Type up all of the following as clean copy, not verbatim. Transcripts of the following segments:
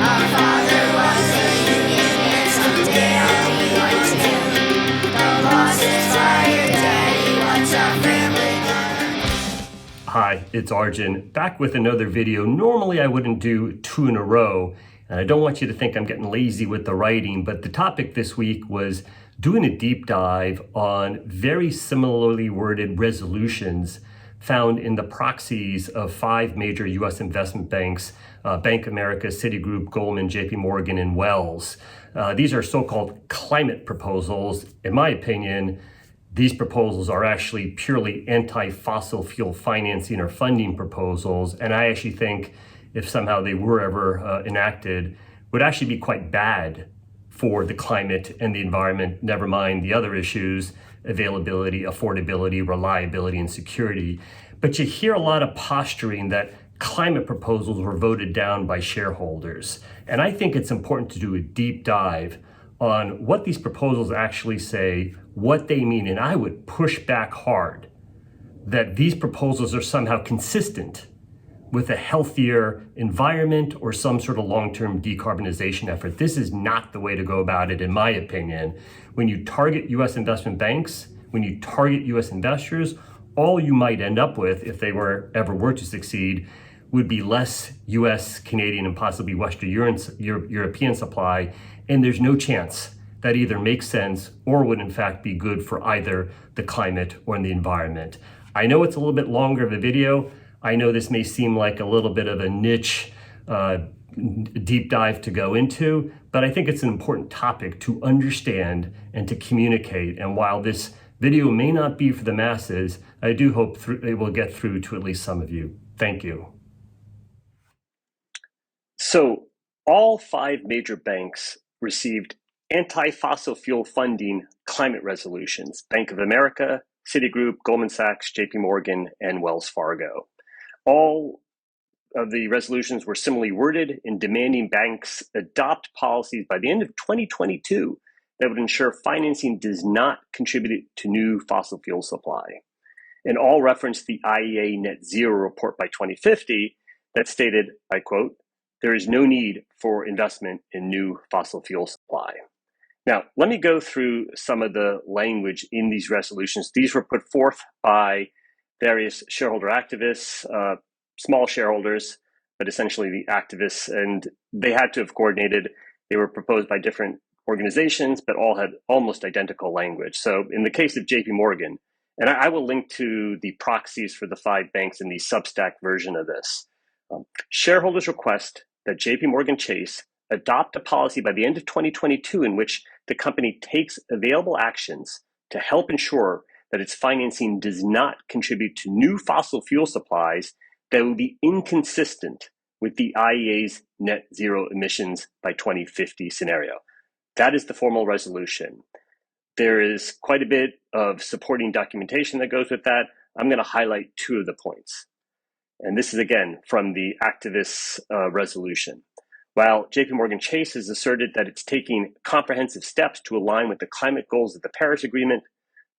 Our father was a union man, someday I'll be one too. The boss is fired, Daddy, what's our family gonna do? Hi, it's Arjun, back with another video. Normally I wouldn't do two in a row, and I don't want you to think I'm getting lazy with the writing, but the topic this week was doing a deep dive on very similarly worded resolutions found in the proxies of 5 major US investment banks, Bank of America, Citigroup, Goldman, JP Morgan, and Wells. These are so-called climate proposals. In my opinion, these proposals are actually purely anti-fossil fuel financing or funding proposals, and I actually think if somehow they were ever enacted, would actually be quite bad for the climate and the environment, never mind the other issues, availability, affordability, reliability, and security. But you hear a lot of posturing that climate proposals were voted down by shareholders. And I think it's important to do a deep dive on what these proposals actually say, what they mean. And I would push back hard that these proposals are somehow consistent with a healthier environment or some sort of long-term decarbonization effort. This is not the way to go about it, in my opinion. When you target US investment banks, when you target US investors, all you might end up with, if they ever were to succeed, would be less US, Canadian, and possibly Western European supply. And there's no chance that either makes sense or would in fact be good for either the climate or the environment. I know it's a little bit longer of a video. I know this may seem like a little bit of a niche deep dive to go into, but I think it's an important topic to understand and to communicate. And while this video may not be for the masses, I do hope it will get through to at least some of you. Thank you. So all 5 major banks received anti-fossil fuel funding climate resolutions: Bank of America, Citigroup, Goldman Sachs, JP Morgan, and Wells Fargo. All of the resolutions were similarly worded in demanding banks adopt policies by the end of 2022 that would ensure financing does not contribute to new fossil fuel supply. And all referenced the IEA net zero report by 2050 that stated, I quote, "There is no need for investment in new fossil fuel supply." Now, let me go through some of the language in these resolutions. These were put forth by various shareholder activists, small shareholders, but essentially the activists, and they had to have coordinated. They were proposed by different organizations, but all had almost identical language. So in the case of JP Morgan, and I will link to the proxies for the 5 banks in the Substack version of this, shareholders request that JP Morgan Chase adopt a policy by the end of 2022 in which the company takes available actions to help ensure that its financing does not contribute to new fossil fuel supplies that will be inconsistent with the IEA's net zero emissions by 2050 scenario. That is the formal resolution. There is quite a bit of supporting documentation that goes with that. I'm going to highlight 2 of the points. And this is again from the activists' resolution. While JP Morgan Chase has asserted that it's taking comprehensive steps to align with the climate goals of the Paris Agreement,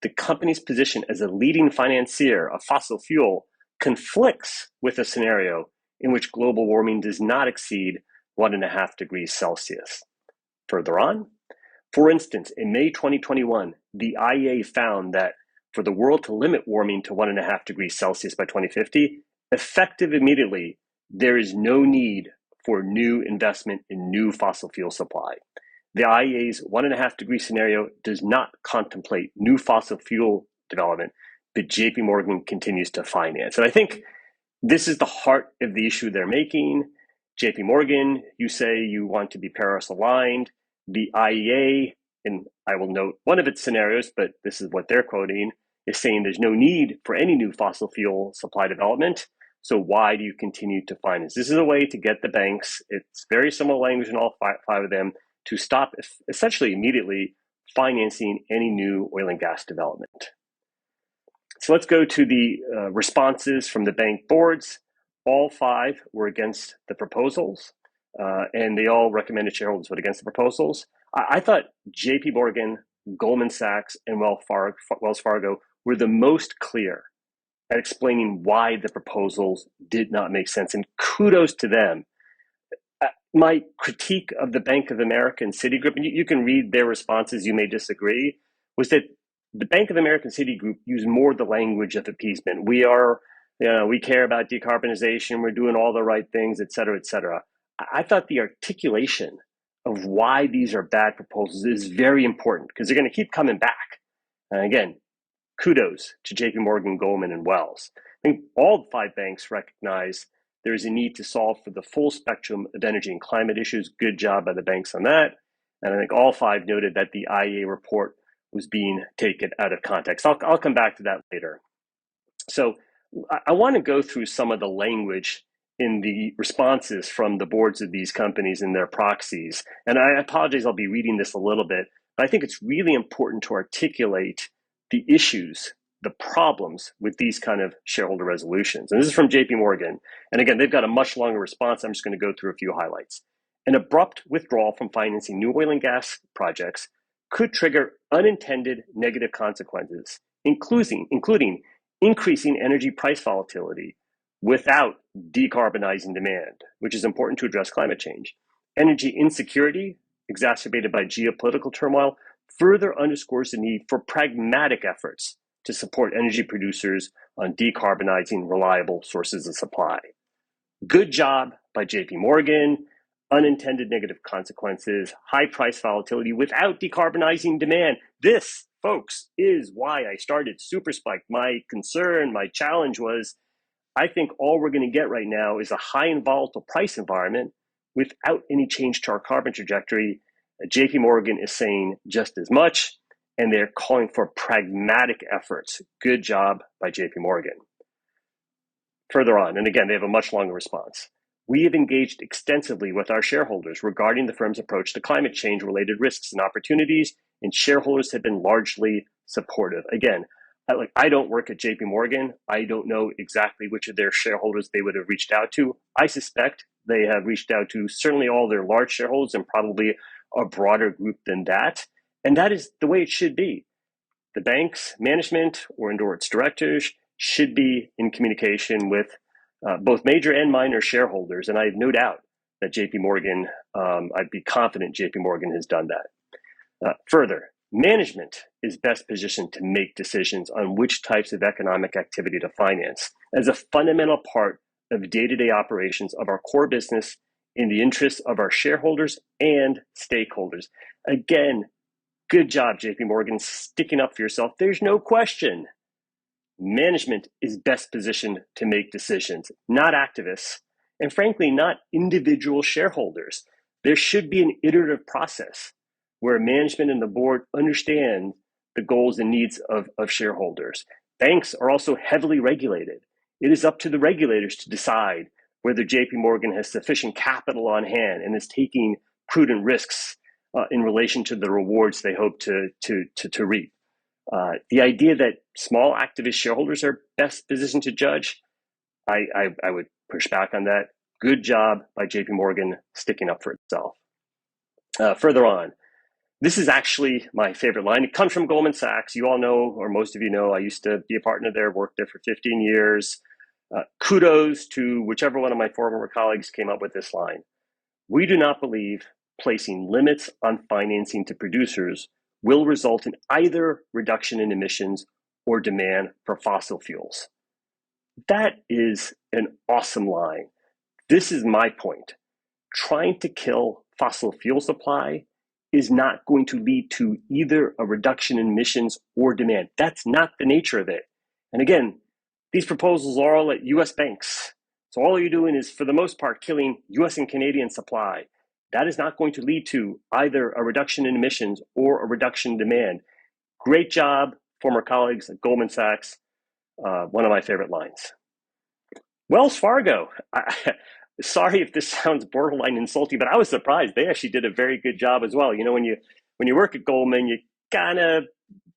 the company's position as a leading financier of fossil fuel conflicts with a scenario in which global warming does not exceed 1.5 degrees Celsius. Further on, for instance, in May 2021, the IEA found that for the world to limit warming to 1.5 degrees Celsius by 2050, effective immediately, there is no need for new investment in new fossil fuel supply. The IEA's 1.5 degree scenario does not contemplate new fossil fuel development, but JP Morgan continues to finance. And I think this is the heart of the issue they're making. JP Morgan, you say you want to be Paris aligned. The IEA, and I will note one of its scenarios, but this is what they're quoting, is saying there's no need for any new fossil fuel supply development. So why do you continue to finance? This is a way to get the banks, it's very similar language in all 5 of them, to stop essentially immediately financing any new oil and gas development. So let's go to the responses from the bank boards. All 5 were against the proposals, and they all recommended shareholders vote against the proposals. I thought JP Morgan, Goldman Sachs, and Wells Fargo were the most clear at explaining why the proposals did not make sense, and kudos to them. my critique of the Bank of America and Citigroup, and you can read their responses, you may disagree, was that the Bank of America and Citigroup use more the language of appeasement. We care about decarbonization, we're doing all the right things, et cetera, et cetera. I thought the articulation of why these are bad proposals is very important because they're going to keep coming back. And again, kudos to JP Morgan, Goldman, and Wells. I think all five banks recognize there is a need to solve for the full spectrum of energy and climate issues. Good job by the banks on that. And I think all five noted that the IEA report was being taken out of context. I'll come back to that later. So I want to go through some of the language in the responses from the boards of these companies and their proxies. And I apologize, I'll be reading this a little bit, but I think it's really important to articulate the issues, the problems with these kind of shareholder resolutions. And this is from JP Morgan. And again, they've got a much longer response. I'm just going to go through a few highlights. An abrupt withdrawal from financing new oil and gas projects could trigger unintended negative consequences, including increasing energy price volatility without decarbonizing demand, which is important to address climate change. Energy insecurity, exacerbated by geopolitical turmoil, further underscores the need for pragmatic efforts to support energy producers on decarbonizing reliable sources of supply. Good job by JP Morgan. Unintended negative consequences, high price volatility without decarbonizing demand. This, folks, is why I started Super-Spiked. My concern, my challenge was, I think all we're going to get right now is a high and volatile price environment without any change to our carbon trajectory. JP Morgan is saying just as much, and they're calling for pragmatic efforts. Good job by JP Morgan. Further on, and again, they have a much longer response. We have engaged extensively with our shareholders regarding the firm's approach to climate change related risks and opportunities, and shareholders have been largely supportive. Again, I don't work at JP Morgan. I don't know exactly which of their shareholders they would have reached out to. I suspect they have reached out to certainly all their large shareholders and probably a broader group than that. And that is the way it should be. The bank's management or its directors should be in communication with both major and minor shareholders. And I have no doubt that JP Morgan, I'd be confident JP Morgan has done that. Further, management is best positioned to make decisions on which types of economic activity to finance as a fundamental part of day-to-day operations of our core business in the interests of our shareholders and stakeholders. Again, good job, JP Morgan, sticking up for yourself. There's no question. Management is best positioned to make decisions, not activists, and frankly, not individual shareholders. There should be an iterative process where management and the board understand the goals and needs of shareholders. Banks are also heavily regulated. It is up to the regulators to decide whether JP Morgan has sufficient capital on hand and is taking prudent risks in relation to the rewards they hope to reap. The idea that small activist shareholders are best positioned to judge, I would push back on that. Good job by JP Morgan sticking up for itself. Further on, this is actually my favorite line. It comes from Goldman Sachs. You all know, or most of you know, I used to be a partner there, worked there for 15 years. Kudos to whichever one of my former colleagues came up with this line. We do not believe placing limits on financing to producers will result in either reduction in emissions or demand for fossil fuels. That is an awesome line. This is my point. Trying to kill fossil fuel supply is not going to lead to either a reduction in emissions or demand. That's not the nature of it. And again, these proposals are all at US banks. So all you're doing is, for the most part, killing US and Canadian supply. That is not going to lead to either a reduction in emissions or a reduction in demand. Great job, former colleagues at Goldman Sachs. One of my favorite lines. Wells Fargo. Sorry if this sounds borderline insulting, but I was surprised. They actually did a very good job as well. You know, when you work at Goldman, you kind of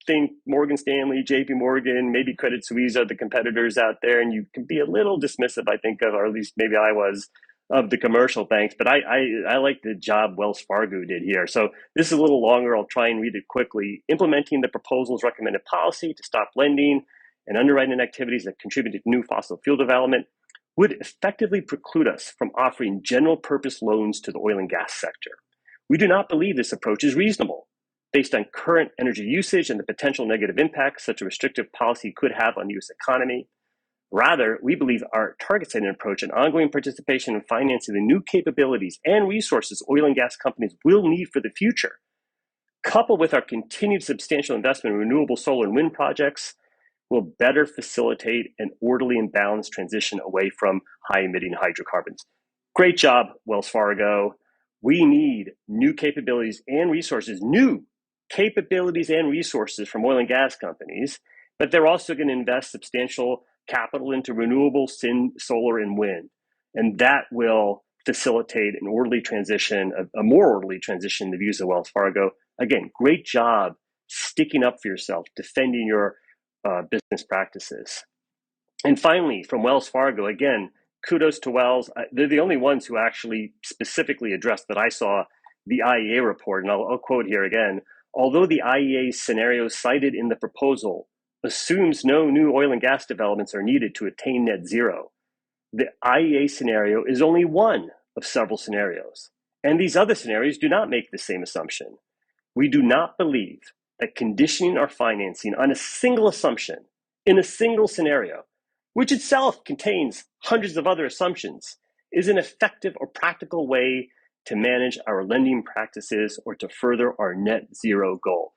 think Morgan Stanley, JP Morgan, maybe Credit Suisse are the competitors out there, and you can be a little dismissive, I think, of, or at least maybe I was, of the commercial banks. But I like the job Wells Fargo did here. So this is a little longer. I'll try and read it quickly. Implementing the proposal's recommended policy to stop lending and underwriting activities that contribute to new fossil fuel development would effectively preclude us from offering general purpose loans to the oil and gas sector. We do not believe this approach is reasonable based on current energy usage and the potential negative impacts such a restrictive policy could have on the US economy. Rather, we believe our target setting approach and ongoing participation in financing the new capabilities and resources oil and gas companies will need for the future, coupled with our continued substantial investment in renewable solar and wind projects, will better facilitate an orderly and balanced transition away from high-emitting hydrocarbons. Great job, Wells Fargo. We need new capabilities and resources from oil and gas companies, but they're also going to invest substantial capital into renewables, solar, and wind. And that will facilitate an orderly transition, a more orderly transition in the views of Wells Fargo. Again, great job sticking up for yourself, defending your business practices. And finally, from Wells Fargo, again, kudos to Wells. They're the only ones who actually specifically addressed that I saw the IEA report. And I'll quote here again. Although the IEA scenario cited in the proposal assumes no new oil and gas developments are needed to attain net zero, the IEA scenario is only one of several scenarios. And these other scenarios do not make the same assumption. We do not believe that conditioning our financing on a single assumption in a single scenario, which itself contains hundreds of other assumptions, is an effective or practical way to manage our lending practices or to further our net zero goal.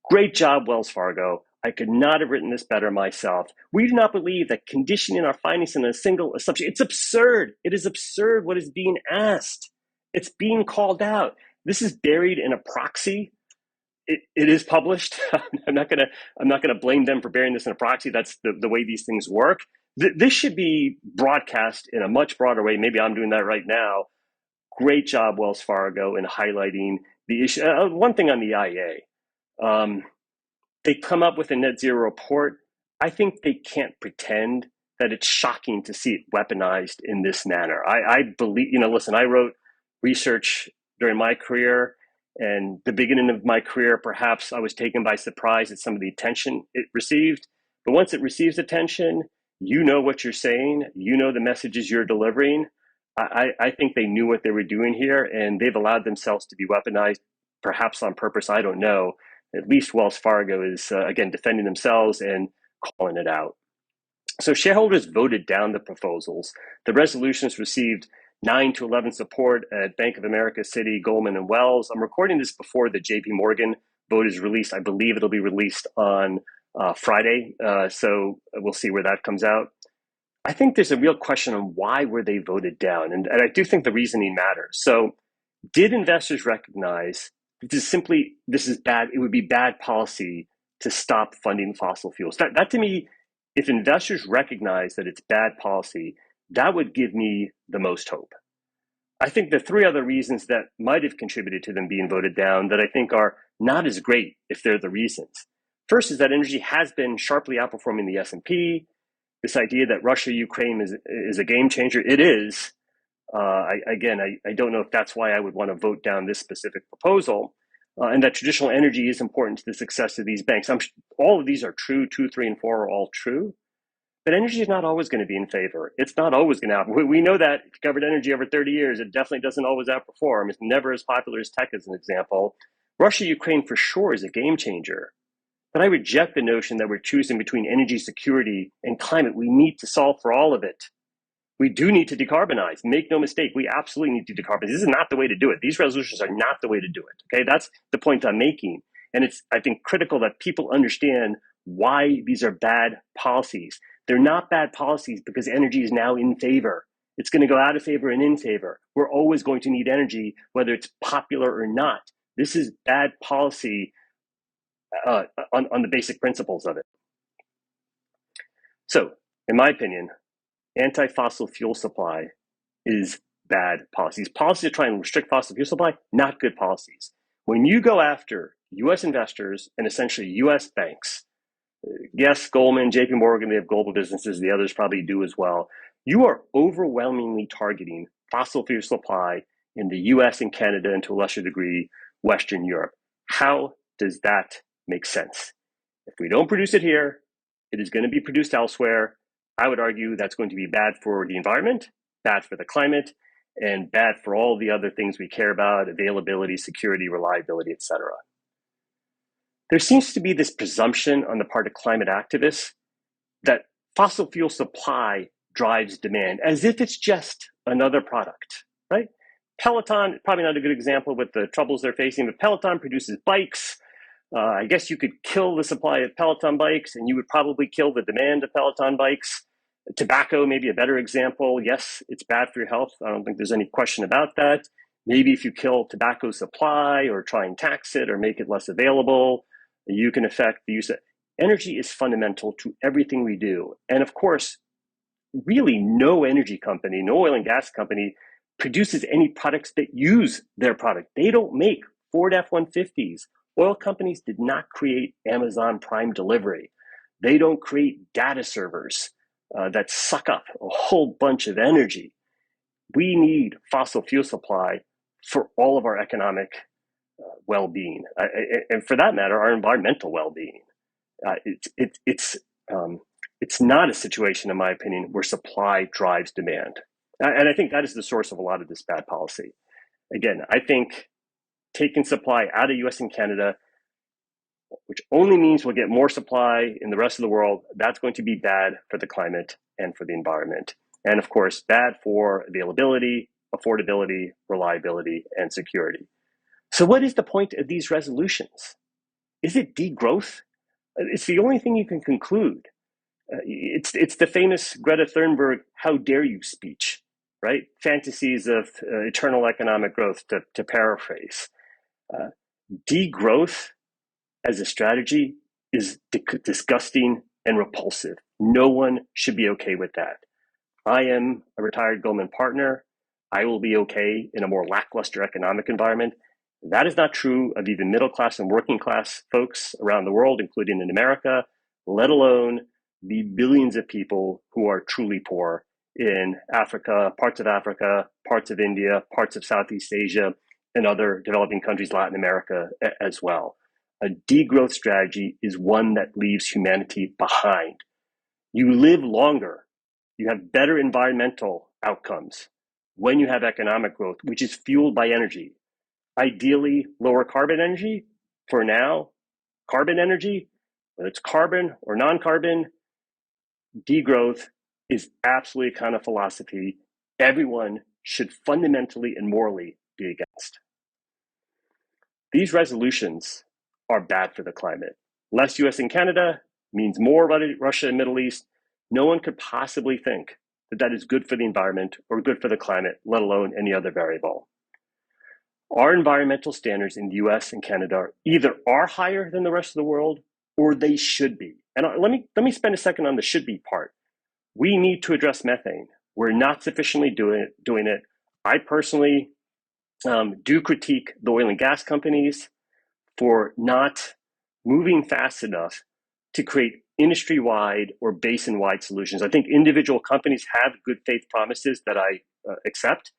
Great job, Wells Fargo. I could not have written this better myself. We do not believe that conditioning our financing on a single assumption, it's absurd. It is absurd what is being asked. It's being called out. This is buried in a proxy. It is published. I'm not gonna blame them for burying this in a proxy. That's the way these things work. This should be broadcast in a much broader way. Maybe I'm doing that right now. Great job, Wells Fargo, in highlighting the issue. One thing on the IEA, they come up with a net zero report. I think they can't pretend that it's shocking to see it weaponized in this manner. I believe, listen, I wrote research during my career, and the beginning of my career, perhaps I was taken by surprise at some of the attention it received. But once it receives attention, you know what you're saying, you know the messages you're delivering. I think they knew what they were doing here, and they've allowed themselves to be weaponized, perhaps on purpose, I don't know. At least Wells Fargo is, again, defending themselves and calling it out. So shareholders voted down the proposals. The resolutions received 9-11 support at Bank of America, Citi, Goldman, and Wells. I'm recording this before the JP Morgan vote is released. I believe it'll be released on Friday, so we'll see where that comes out. I think there's a real question on why were they voted down, and I do think the reasoning matters. So did investors recognize this is bad, it would be bad policy to stop funding fossil fuels? That to me, if investors recognize that it's bad policy, that would give me the most hope. I think the three other reasons that might have contributed to them being voted down that I think are not as great if they're the reasons. First is that energy has been sharply outperforming the S&P. This idea that Russia-Ukraine is a game changer, it is. I don't know if that's why I would want to vote down this specific proposal, and that traditional energy is important to the success of these banks. All of these are true, 2, 3, and 4 are all true, but energy is not always going to be in favor. It's not always going to outperform. We know that if you covered energy over 30 years, it definitely doesn't always outperform. It's never as popular as tech, as an example. Russia-Ukraine for sure is a game changer. But I reject the notion that we're choosing between energy security and climate. We need to solve for all of it. We do need to decarbonize. Make no mistake, we absolutely need to decarbonize. This is not the way to do it. These resolutions are not the way to do it. Okay, that's the point I'm making. And it's, I think, critical that people understand why these are bad policies. They're not bad policies because energy is now in favor. It's going to go out of favor and in favor. We're always going to need energy, whether it's popular or not. This is bad policy on the basic principles of it. So, in my opinion, anti-fossil fuel supply is bad policies. Policies to try and restrict fossil fuel supply, not good policies. When you go after US investors and essentially US banks, yes, Goldman, JP Morgan, they have global businesses, the others probably do as well, you are overwhelmingly targeting fossil fuel supply in the US and Canada, and to a lesser degree, Western Europe. How does that make sense? If we don't produce it here, it is going to be produced elsewhere. I would argue that's going to be bad for the environment, bad for the climate, and bad for all the other things we care about: availability, security, reliability, etc. There seems to be this presumption on the part of climate activists that fossil fuel supply drives demand, as if it's just another product, right? Peloton, probably not a good example with the troubles they're facing, but Peloton produces bikes. I guess you could kill the supply of Peloton bikes and you would probably kill the demand of Peloton bikes. Tobacco may be a better example. Yes, it's bad for your health. I don't think there's any question about that. Maybe if you kill tobacco supply or try and tax it or make it less available, you can affect the use of energy. Is fundamental to everything we do. And of course, really no energy company, no oil and gas company produces any products that use their product. They don't make Ford F-150s. Oil companies did not create Amazon Prime Delivery. They don't create data servers that suck up a whole bunch of energy. We need fossil fuel supply for all of our economic well-being, and for that matter, our environmental well-being. It's not a situation, in my opinion, where supply drives demand. And I think that is the source of a lot of this bad policy. Again, I think taking supply out of US and Canada, which only means we'll get more supply in the rest of the world, that's going to be bad for the climate and for the environment. And of course, bad for availability, affordability, reliability, and security. So what is the point of these resolutions? Is it degrowth? It's the only thing you can conclude. It's the famous Greta Thunberg "How dare you" speech, right? Fantasies of eternal economic growth, to paraphrase. Degrowth as a strategy is disgusting and repulsive. No one should be okay with that. I am a retired Goldman partner. I will be okay in a more lackluster economic environment. That is not true of even middle class and working class folks around the world, including in America, let alone the billions of people who are truly poor in Africa, parts of India, parts of Southeast Asia, and other developing countries, Latin America as well. A degrowth strategy is one that leaves humanity behind. You live longer, you have better environmental outcomes when you have economic growth, which is fueled by energy. Ideally, lower carbon energy. For now, carbon energy, whether it's carbon or non-carbon, degrowth is absolutely a kind of philosophy everyone should fundamentally and morally be against. These resolutions are bad for the climate. Less US and Canada means more Russia and Middle East. No one could possibly think that that is good for the environment or good for the climate, let alone any other variable. Our environmental standards in the US and Canada either are higher than the rest of the world or they should be. And let me spend a second on the should be part. We need to address methane. We're not sufficiently doing it. I personally do critique the oil and gas companies for not moving fast enough to create industry-wide or basin-wide solutions. I think individual companies have good faith promises that I accept.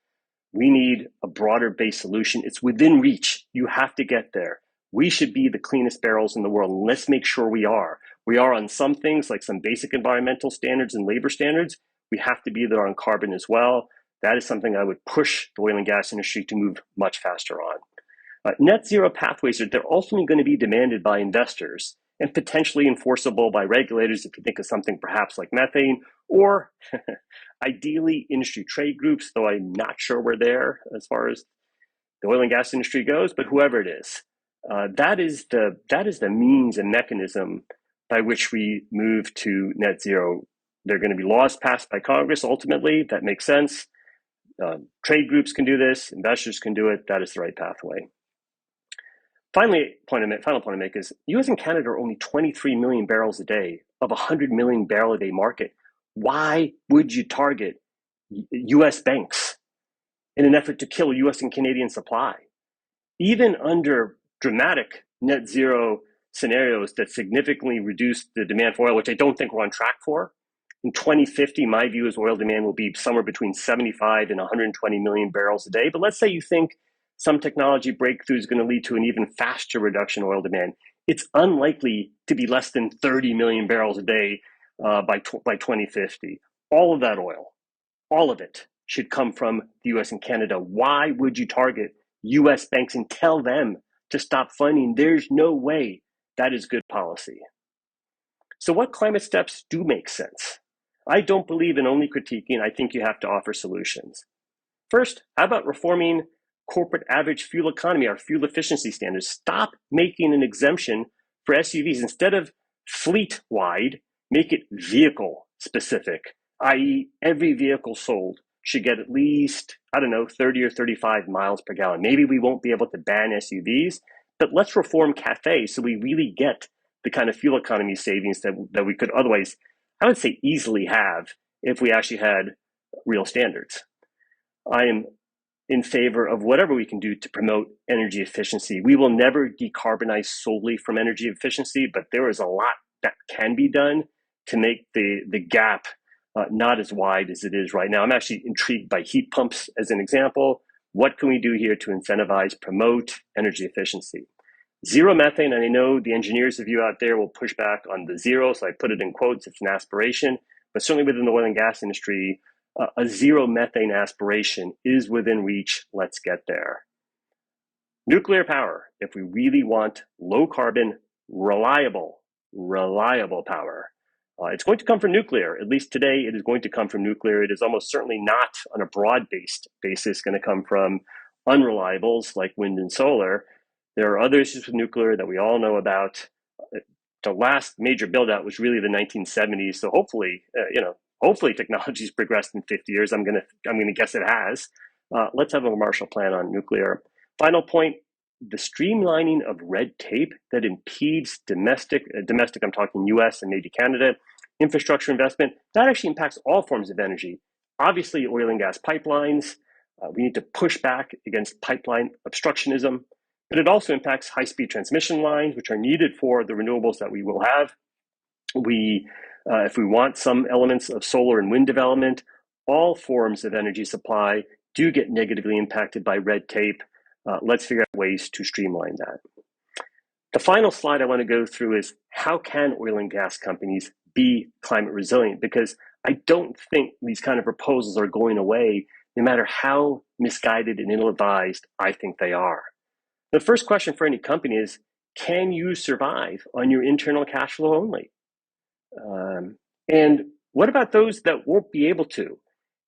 We need a broader based solution. It's within reach. You have to get there. We should be the cleanest barrels in the world. And let's make sure we are. We are on some things, like some basic environmental standards and labor standards. We have to be there on carbon as well. That is something I would push the oil and gas industry to move much faster on. Net zero pathways they're ultimately going to be demanded by investors and potentially enforceable by regulators, if you think of something perhaps like methane, or ideally industry trade groups, though I'm not sure we're there as far as the oil and gas industry goes, but whoever it is. That is the means and mechanism by which we move to net zero. There are going to be laws passed by Congress ultimately. That makes sense. Trade groups can do this. Investors can do it. That is the right pathway. Final point to make is US and Canada are only 23 million barrels a day of a 100 million barrel a day market. Why would you target US banks in an effort to kill US and Canadian supply? Even under dramatic net zero scenarios that significantly reduce the demand for oil, which I don't think we're on track for, in 2050, my view is oil demand will be somewhere between 75 and 120 million barrels a day. But let's say you think some technology breakthrough is going to lead to an even faster reduction in oil demand. It's unlikely to be less than 30 million barrels a day by 2050. All of that oil, all of it should come from the US and Canada. Why would you target US banks and tell them to stop funding? There's no way that is good policy. So what climate steps do make sense? I don't believe in only critiquing. I think you have to offer solutions. First, how about reforming corporate average fuel economy, our fuel efficiency standards? Stop making an exemption for SUVs. Instead of fleet-wide, make it vehicle-specific, i.e. every vehicle sold should get at least, 30 or 35 miles per gallon. Maybe we won't be able to ban SUVs, but let's reform CAFE so we really get the kind of fuel economy savings that we could otherwise, I would say, easily have if we actually had real standards. I am in favor of whatever we can do to promote energy efficiency. We will never decarbonize solely from energy efficiency, but there is a lot that can be done to make the gap not as wide as it is right now. I'm actually intrigued by heat pumps as an example. What can we do here to incentivize, promote energy efficiency? Zero methane, and I know the engineers of you out there will push back on the zero, so I put it in quotes, it's an aspiration, but certainly within the oil and gas industry, a zero methane aspiration is within reach. Let's get there. Nuclear power, if we really want low carbon, reliable power, it's going to come from nuclear. At least today, it is going to come from nuclear. It is almost certainly not on a broad-based basis going to come from unreliables like wind and solar. There are other issues with nuclear that we all know about. The last major build out was really the 1970s. So hopefully, hopefully technology's progressed in 50 years. I'm gonna guess it has. Let's have a Marshall Plan on nuclear. Final point, the streamlining of red tape that impedes domestic, I'm talking US and maybe Canada, infrastructure investment, that actually impacts all forms of energy. Obviously, oil and gas pipelines, we need to push back against pipeline obstructionism, but it also impacts high-speed transmission lines, which are needed for the renewables that we will have. If we want some elements of solar and wind development, all forms of energy supply do get negatively impacted by red tape. Let's figure out ways to streamline that. The final slide I want to go through is how can oil and gas companies be climate resilient? Because I don't think these kind of proposals are going away, no matter how misguided and ill-advised I think they are. The first question for any company is, can you survive on your internal cash flow only? And what about those that won't be able to?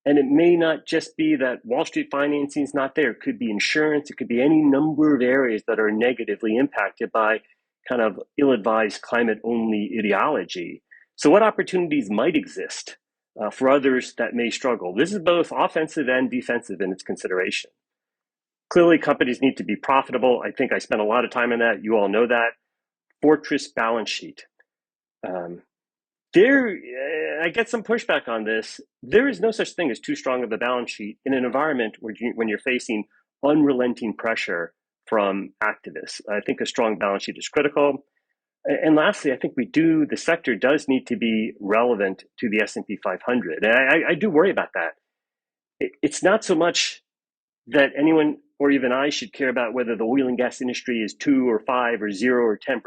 And it may not just be that Wall Street financing is not there. It could be insurance. It could be any number of areas that are negatively impacted by kind of ill-advised climate-only ideology. So what opportunities might exist for others that may struggle? This is both offensive and defensive in its consideration. Clearly, companies need to be profitable. I think I spent a lot of time on that. You all know that. Fortress balance sheet. I get some pushback on this. There is no such thing as too strong of a balance sheet in an environment when you're facing unrelenting pressure from activists. I think a strong balance sheet is critical. And lastly, I think the sector does need to be relevant to the S&P 500. And I do worry about that. It's not so much that anyone or even I should care about whether the oil and gas industry is 2 or 5 or 0 or 10%.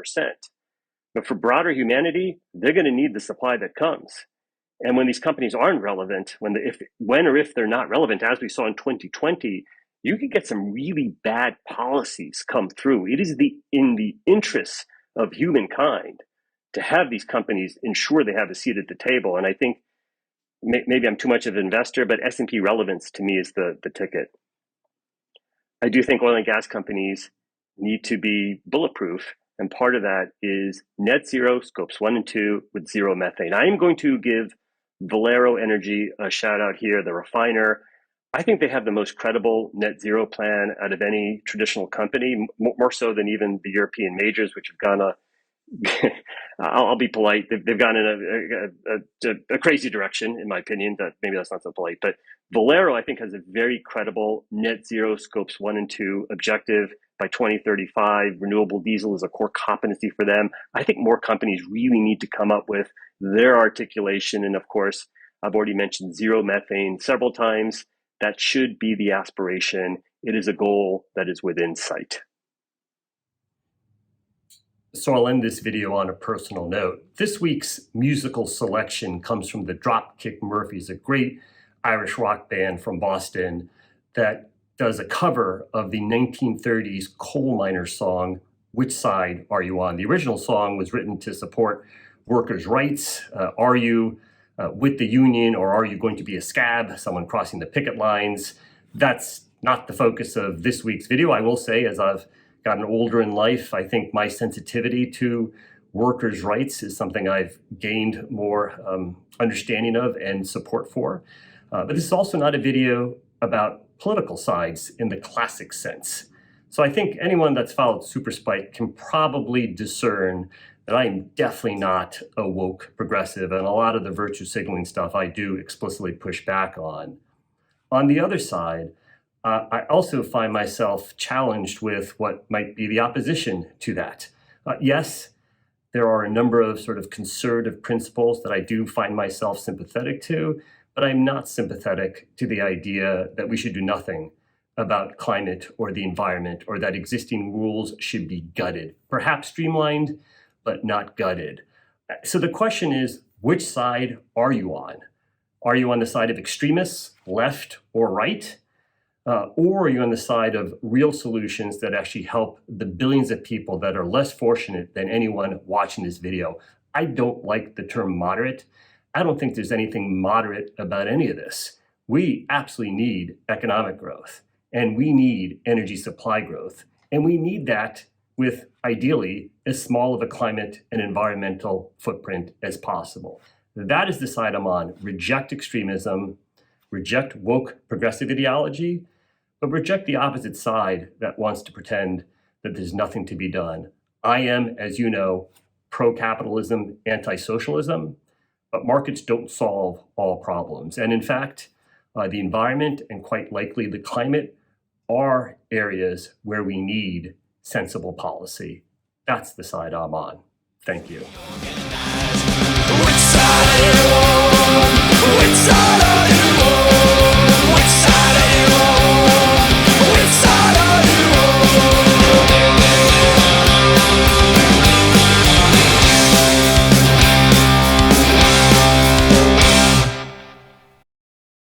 But for broader humanity, they're going to need the supply that comes. And when these companies aren't relevant, when or if they're not relevant, as we saw in 2020, you could get some really bad policies come through. It is in the interests of humankind to have these companies ensure they have a seat at the table. And I think maybe I'm too much of an investor, but S&P relevance to me is the ticket. I do think oil and gas companies need to be bulletproof. And part of that is net zero, scopes 1 and 2, with zero methane. I am going to give Valero Energy a shout out here, the refiner. I think they have the most credible net zero plan out of any traditional company, more so than even the European majors, which have gone I'll be polite. They've gone in a crazy direction, in my opinion. That maybe that's not so polite, but Valero, I think, has a very credible net zero scopes 1 and 2 objective by 2035. Renewable diesel is a core competency for them. I think more companies really need to come up with their articulation. And of course, I've already mentioned zero methane several times. That should be the aspiration. It is a goal that is within sight. So I'll end this video on a personal note. This week's musical selection comes from the Dropkick Murphys, a great Irish rock band from Boston that does a cover of the 1930s coal miner song, Which Side Are You On? The original song was written to support workers' rights. Are you with the union, or are you going to be a scab, someone crossing the picket lines? That's not the focus of this week's video. I will say, as I've gotten older in life, I think my sensitivity to workers' rights is something I've gained more understanding of and support for. But this is also not a video about political sides in the classic sense. So I think anyone that's followed Super-Spiked can probably discern that I am definitely not a woke progressive, and a lot of the virtue signaling stuff I do explicitly push back on. On the other side, I also find myself challenged with what might be the opposition to that. Yes, there are a number of sort of conservative principles that I do find myself sympathetic to, but I'm not sympathetic to the idea that we should do nothing about climate or the environment, or that existing rules should be gutted, perhaps streamlined, but not gutted. So the question is, which side are you on? Are you on the side of extremists, left or right? Or are you on the side of real solutions that actually help the billions of people that are less fortunate than anyone watching this video? I don't like the term moderate. I don't think there's anything moderate about any of this. We absolutely need economic growth, and we need energy supply growth, and we need that with, ideally, as small of a climate and environmental footprint as possible. That is the side I'm on. Reject extremism, reject woke progressive ideology, but reject the opposite side that wants to pretend that there's nothing to be done. I am, as you know, pro-capitalism, anti-socialism, but markets don't solve all problems. And in fact, the environment and quite likely the climate are areas where we need sensible policy. That's the side I'm on. Thank you.